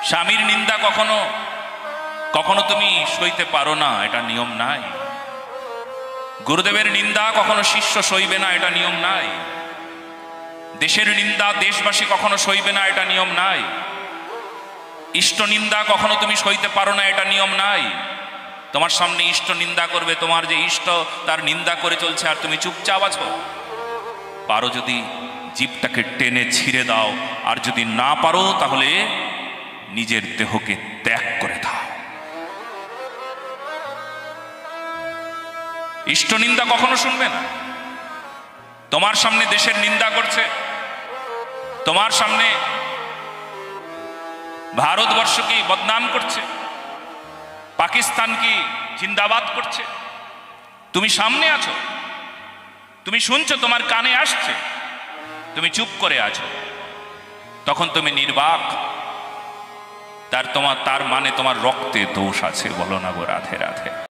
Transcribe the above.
স্বামীর নিন্দা কখনো কখনো তুমি সইতে পারো না, এটা নিয়ম নাই। গুরুদেবের নিন্দা কখনো শিষ্য সইবে না, এটা নিয়ম নাই। দেশের নিন্দা দেশবাসী কখনো সইবে না, এটা নিয়ম নাই। ইষ্ট নিন্দা কখনো তুমি সইতে পারো না, এটা নিয়ম নাই। তোমার সামনে ইষ্ট নিন্দা করবে, তোমার যে ইষ্ট তার নিন্দা করে চলছে আর তুমি চুপচাপ আছো। পারো যদি জীবটাকে টেনে ছিঁড়ে দাও, আর যদি না পারো তাহলে নিজের দেহকে ত্যাগ করে দাও। ইষ্ট নিন্দা কখনো শুনবে না। তোমার সামনে দেশের নিন্দা করছে, তোমার সামনে ভারতবর্ষকে বদনাম করছে, পাকিস্তানকে জিন্দাবাদ করছে, তুমি সামনে আছো, তুমি শুনছো, তোমার কানে আসছে, তুমি চুপ করে আছো, তখন তুমি নির্বাক। তার মানে তোমার রক্তে দোষ আছে। বলো না গো রাধে রাধে।